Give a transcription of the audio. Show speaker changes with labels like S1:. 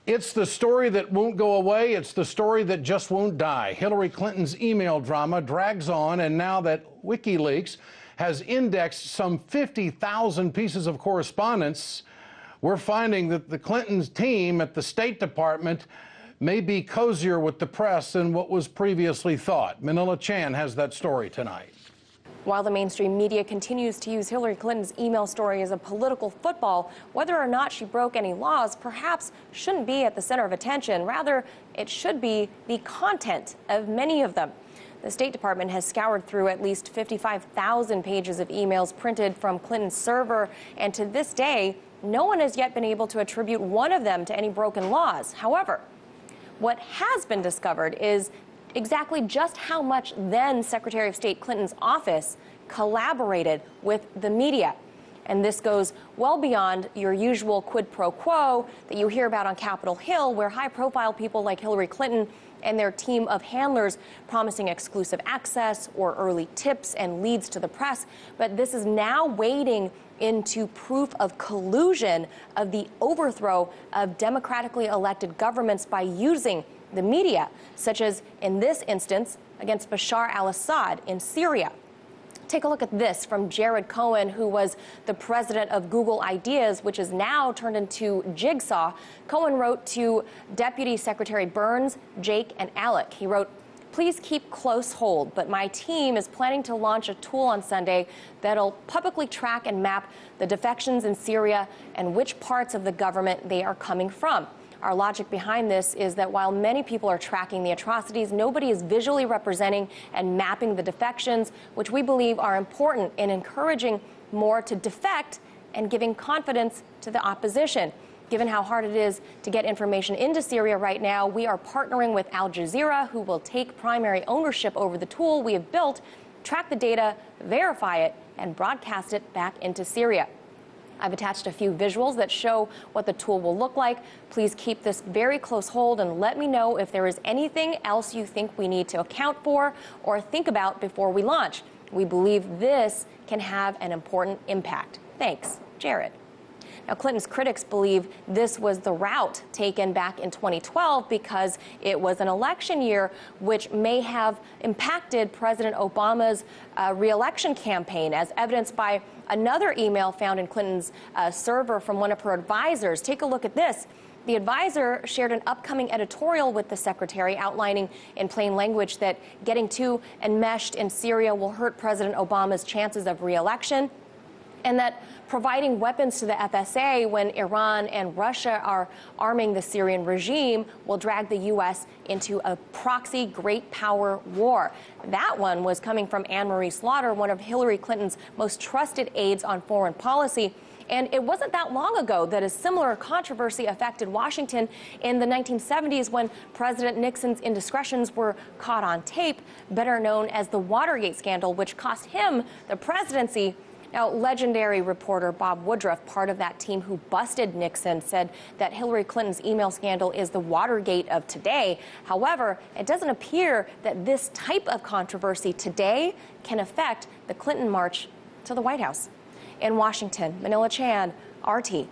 S1: It's the story that won't go away. It's the story that just won't die. Hillary Clinton's email drama drags on, and now that WikiLeaks has indexed some 50,000 pieces of correspondence, we're finding that the Clintons' team at the State Department may be cozier with the press than what was previously thought. Manila Chan has that story tonight.
S2: While the mainstream media continues to use Hillary Clinton's email story as a political football, whether or not she broke any laws perhaps shouldn't be at the center of attention. Rather, it should be the content of many of them. The State Department has scoured through at least 55,000 pages of emails printed from Clinton's server, and to this day, no one has yet been able to attribute one of them to any broken laws. However, what has been discovered is exactly just how much then Secretary of State Clinton's office collaborated with the media. And this goes well beyond your usual quid pro quo that you hear about on Capitol Hill, where high-profile people like Hillary Clinton and their team of handlers promising exclusive access or early tips and leads to the press. But this is now wading into proof of collusion of the overthrow of democratically elected governments by using the media, such as in this instance against Bashar al-Assad in Syria. Take a look at this from Jared Cohen, who was the president of Google Ideas, which is now turned into Jigsaw. Cohen wrote to Deputy Secretary Burns, Jake, and Alec. He wrote, "Please keep close hold, but my team is planning to launch a tool on Sunday that'll publicly track and map the defections in Syria and which parts of the government they are coming from. Our logic behind this is that while many people are tracking the atrocities, nobody is visually representing and mapping the defections, which we believe are important in encouraging more to defect and giving confidence to the opposition. Given how hard it is to get information into Syria right now, we are partnering with Al Jazeera, who will take primary ownership over the tool we have built, track the data, verify it, and broadcast it back into Syria. I've attached a few visuals that show what the tool will look like. Please keep this very close hold and let me know if there is anything else you think we need to account for or think about before we launch. We believe this can have an important impact. Thanks, Jared." Now, Clinton's critics believe this was the route taken back in 2012 because it was an election year, which may have impacted President Obama's re-election campaign, as evidenced by another email found in Clinton's server from one of her advisors. Take a look at this. The advisor shared an upcoming editorial with the secretary outlining in plain language that getting too enmeshed in Syria will hurt President Obama's chances of re-election, and that providing weapons to the FSA when Iran and Russia are arming the Syrian regime will drag the U.S. into a proxy great power war. That one was coming from Anne-Marie Slaughter, one of Hillary Clinton's most trusted aides on foreign policy. And it wasn't that long ago that a similar controversy affected Washington in the 1970s when President Nixon's indiscretions were caught on tape, better known as the Watergate scandal, which cost him the presidency. Now, legendary reporter Bob Woodruff, part of that team who busted Nixon, said that Hillary Clinton's email scandal is the Watergate of today. However, it doesn't appear that this type of controversy today can affect the Clinton march to the White House. In Washington, Manila Chan, RT.